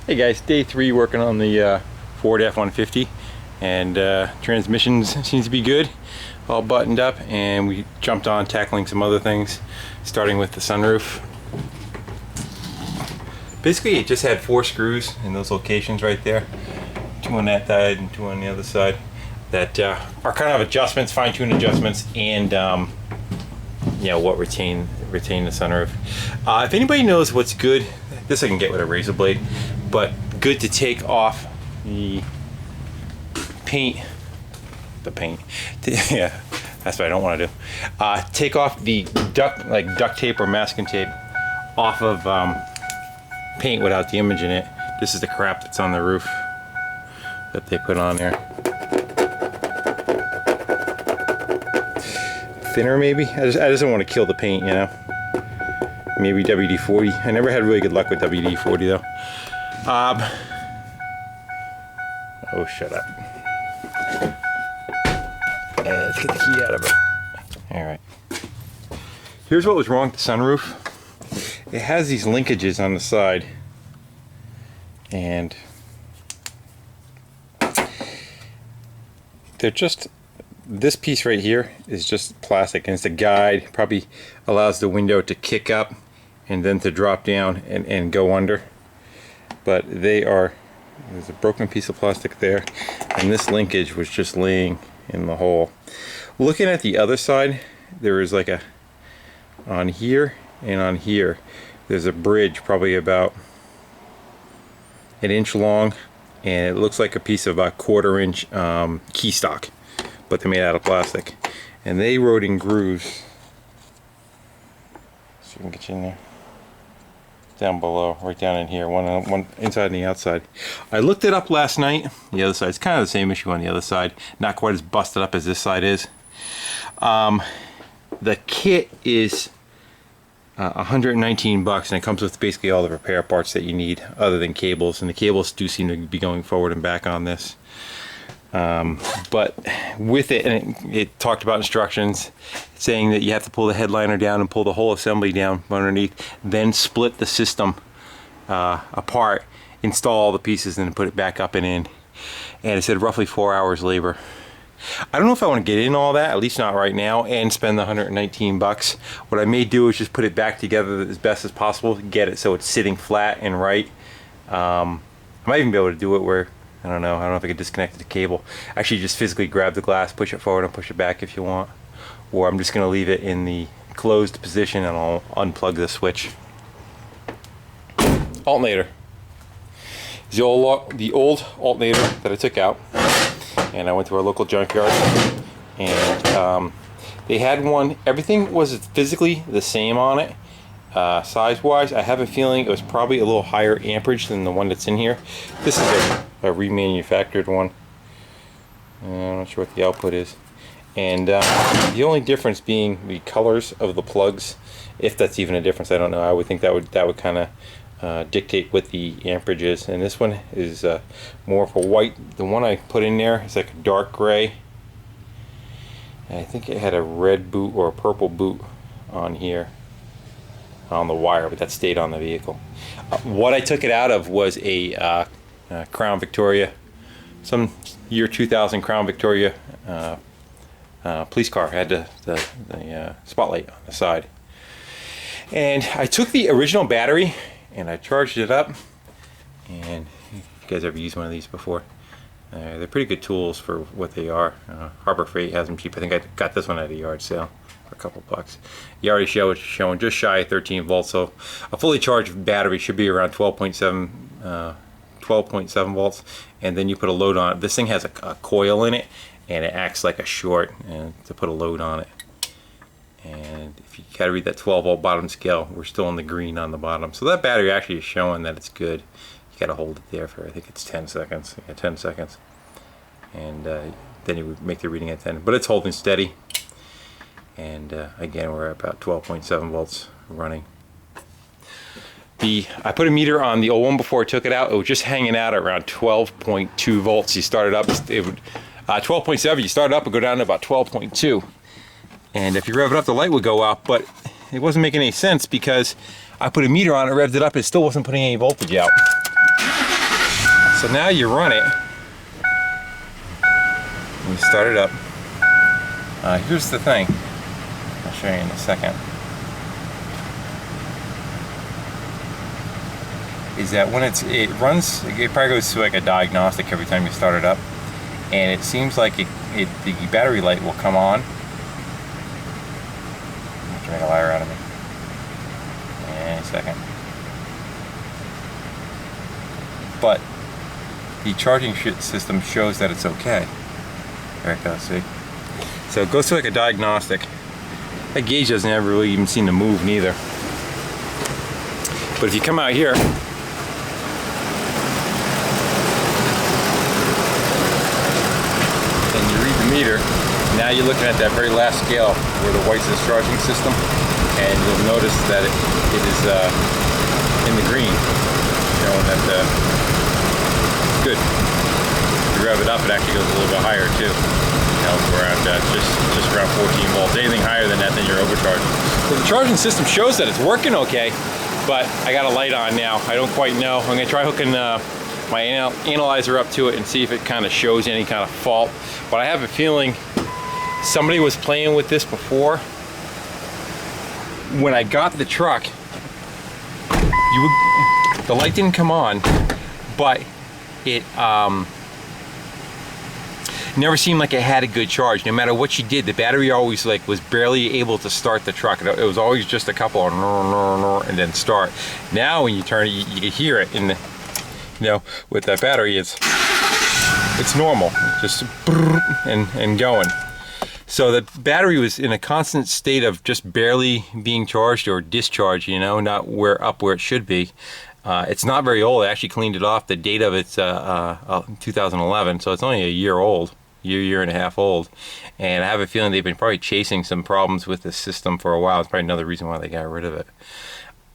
Hey guys, day 3 working on the Ford F-150, and transmissions seems to be good, all buttoned up, and we jumped on tackling some other things, starting with the sunroof. Basically it just had 4 screws in those locations right there, 2 on that side and 2 on the other side, that are kind of adjustments, fine-tuned adjustments, and you know, what retain the sunroof. If anybody knows what's good, this I can get with a razor blade, but good to take off the paint. Yeah, that's what I don't want to do. Take off the duct tape or masking tape off of paint without the image in it. This is the crap that's on the roof that they put on there. Thinner maybe? I just don't want to kill the paint, you know. Maybe WD-40. I never had really good luck with WD-40 though. Oh, shut up. Let's get the key out of it. Alright. Here's what was wrong with the sunroof. It has these linkages on the side. And they're just, this piece right here is just plastic, and it's a guide. Probably allows the window to kick up and then to drop down and go under. But they are, there's a broken piece of plastic there, and this linkage was just laying in the hole. Looking at the other side, there is like a, on here and on here, there's a bridge probably about an inch long, and it looks like a piece of about 1/4 inch key stock, but they're made out of plastic, and they rode in grooves. So we can get you in there. Down below, right down in here, one inside and the outside. I looked it up last night. The other side, it's kind of the same issue on the other side, not quite as busted up as this side is. The kit is $119, and it comes with basically all the repair parts that you need, other than cables, and the cables do seem to be going forward and back on this. But with it, and it talked about instructions saying that you have to pull the headliner down and pull the whole assembly down underneath, then split the system apart, install all the pieces, and put it back up and in. And it said roughly 4 hours labor. I don't know if I want to get in all that, at least not right now, and spend the $119. What I may do is just put it back together as best as possible, get it so it's sitting flat and right. I might even be able to do it where, I don't know if I could disconnect the cable. Actually just physically grab the glass, push it forward and push it back if you want. Or I'm just going to leave it in the closed position and I'll unplug the switch. Alternator. The old alternator that I took out. And I went to our local junkyard. And they had one, everything was physically the same on it. Size-wise, I have a feeling it was probably a little higher amperage than the one that's in here. This is a remanufactured one. I'm not sure what the output is. And the only difference being the colors of the plugs, if that's even a difference, I don't know. I would think that would kind of dictate what the amperage is. And this one is more of a white. The one I put in there is like a dark gray. And I think it had a red boot or a purple boot on here, on the wire, but that stayed on the vehicle. What I took it out of was a Crown Victoria, some year 2000 Crown Victoria police car. Had the spotlight on the side. And I took the original battery and I charged it up. And if you guys ever used one of these before, they're pretty good tools for what they are. Harbor Freight has them cheap. I think I got this one at a yard sale for a couple bucks. You already showing just shy of 13 volts, so a fully charged battery should be around 12.7 volts, and then you put a load on it. This thing has a coil in it, and it acts like a short to put a load on it. And if you gotta read that 12 volt bottom scale, we're still in the green on the bottom. So that battery actually is showing that it's good. You gotta hold it there for, I think it's 10 seconds. Yeah, 10 seconds. And then you would make the reading at 10. But it's holding steady. And again, we're at about 12.7 volts running. I put a meter on the old one before I took it out. It was just hanging out at around 12.2 volts. You start it up, it would 12.7. You start it up and go down to about 12.2. And if you rev it up, the light would go out. But it wasn't making any sense because I put a meter on it, revved it up, it still wasn't putting any voltage out. So now you run it, and you start it up. Here's the thing, I'll show you in a second, is that when it runs, it probably goes through like a diagnostic every time you start it up, and it seems like the battery light will come on. To make a liar out of me. In a second. But the charging system shows that it's okay. There it goes, see? So it goes through like a diagnostic. That gauge doesn't ever really even seem to move neither. But if you come out here, and you read the meter, now you're looking at that very last scale where the white's the charging system, and you'll notice that it is in the green, showing that good. If you rev it up, it actually goes a little bit higher too. Around just around 14 volts. Anything higher than that, then you're overcharging. So the charging system shows that it's working okay, but I got a light on now. I don't quite know. I'm gonna try hooking my analyzer up to it and see if it kind of shows any kind of fault. But I have a feeling somebody was playing with this before. When I got the truck, the light didn't come on, but it never seemed like it had a good charge. No matter what you did, the battery always was barely able to start the truck. It was always just a couple of and then start. Now when you turn it, you can hear it in the, with that battery, it's normal, just and going. So the battery was in a constant state of just barely being charged or discharged, not up where it should be. It's not very old. I actually cleaned it off. The date of it's 2011, so it's only a year old, year and a half old. And I have a feeling they've been probably chasing some problems with the system for a while. It's probably another reason why they got rid of it.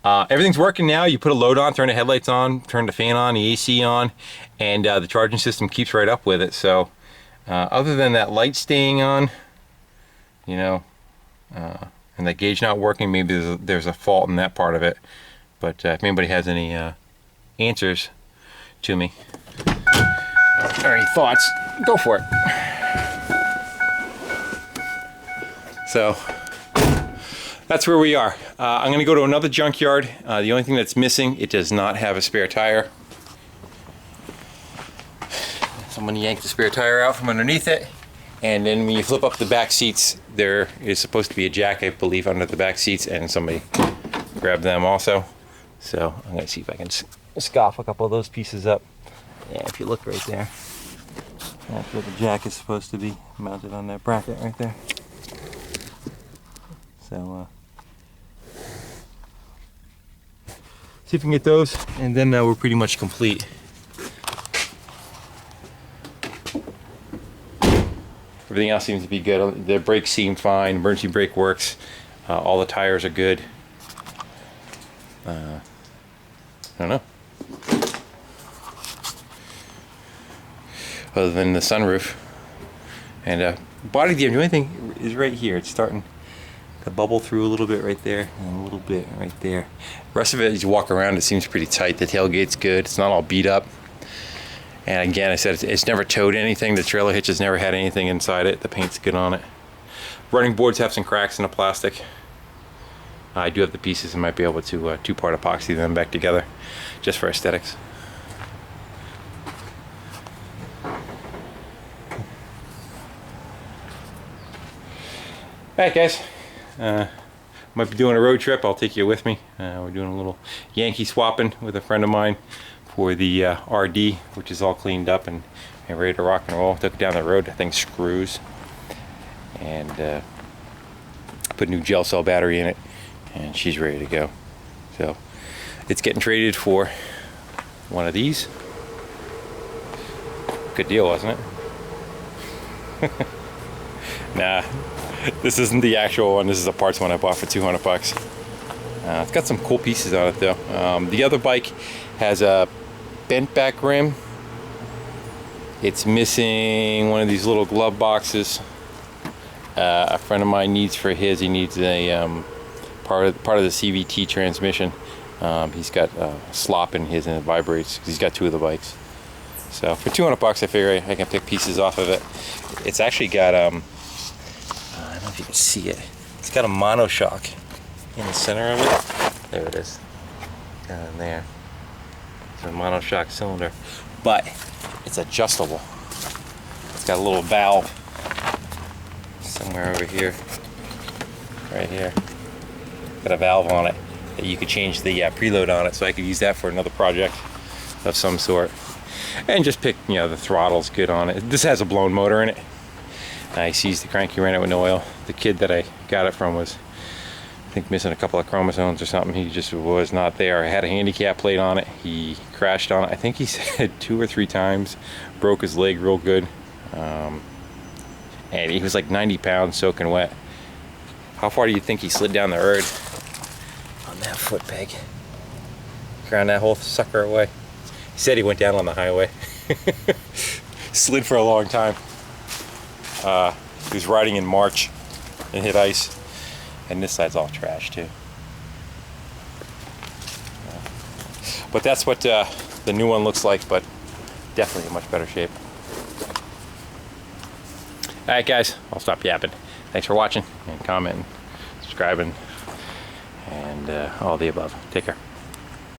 Everything's working now. You put a load on, turn the headlights on, turn the fan on, the AC on, and the charging system keeps right up with it. So other than that light staying on, and that gauge not working, maybe there's a fault in that part of it. But if anybody has any answers to me or any thoughts, go for it. So that's where we are. I'm going to go to another junkyard. The only thing that's missing, it does not have a spare tire. Someone yanked the spare tire out from underneath it. And then when you flip up the back seats, there is supposed to be a jack, I believe, under the back seats, and somebody grabbed them also. So I'm going to see if I can scoff a couple of those pieces up. Yeah, if you look right there, that's where the jack is supposed to be mounted on that bracket right there. So see if we can get those, and then we're pretty much complete. Everything else seems to be good. The brakes seem fine. Emergency brake works. All the tires are good. I don't know. Other than the sunroof. And body damage, the only thing is right here. It's starting to bubble through a little bit right there, and a little bit right there. The rest of it, as you walk around, it seems pretty tight. The tailgate's good. It's not all beat up. And again, I said it's never towed anything. The trailer hitch has never had anything inside it. The paint's good on it. Running boards have some cracks in the plastic. I do have the pieces and might be able to two-part epoxy them back together just for aesthetics. Alright guys, might be doing a road trip. I'll take you with me. We're doing a little Yankee swapping with a friend of mine for the RD, which is all cleaned up and ready to rock and roll. Took it down the road. That thing screws. And put a new gel cell battery in it, and she's ready to go. So it's getting traded for one of these. Good deal, wasn't it? Nah, this isn't the actual one. This is a parts one I bought for 200 bucks. It's got some cool pieces on it though. The other bike has a bent back rim. It's missing one of these little glove boxes. A friend of mine needs for his. He needs a part of the CVT transmission. He's got slop in his and it vibrates because he's got two of the bikes. So for 200 bucks, I figure I can pick pieces off of it. It's actually got I don't know if you can see it. It's got a monoshock in the center of it. There it is, down in there. It's a monoshock cylinder, but it's adjustable. It's got a little valve somewhere over here, right here. Got a valve on it that you could change the preload on it, so I could use that for another project of some sort. And just pick, you know, the throttle's good on it. This has a blown motor in it. I seized the crank, he ran it with no oil. The kid that I got it from was, I think, missing a couple of chromosomes or something. He just was not there. I had a handicap plate on it. He crashed on it. I think he said 2 or 3 times. Broke his leg real good. And he was like 90 pounds soaking wet. How far do you think he slid down the road on that foot peg? Ground that whole sucker away. He said he went down on the highway. Slid for a long time. He was riding in March and hit ice. And this side's all trash too. But that's what the new one looks like, but definitely in much better shape. Alright guys, I'll stop yapping. Thanks for watching and commenting, subscribing, and all the above. Take care.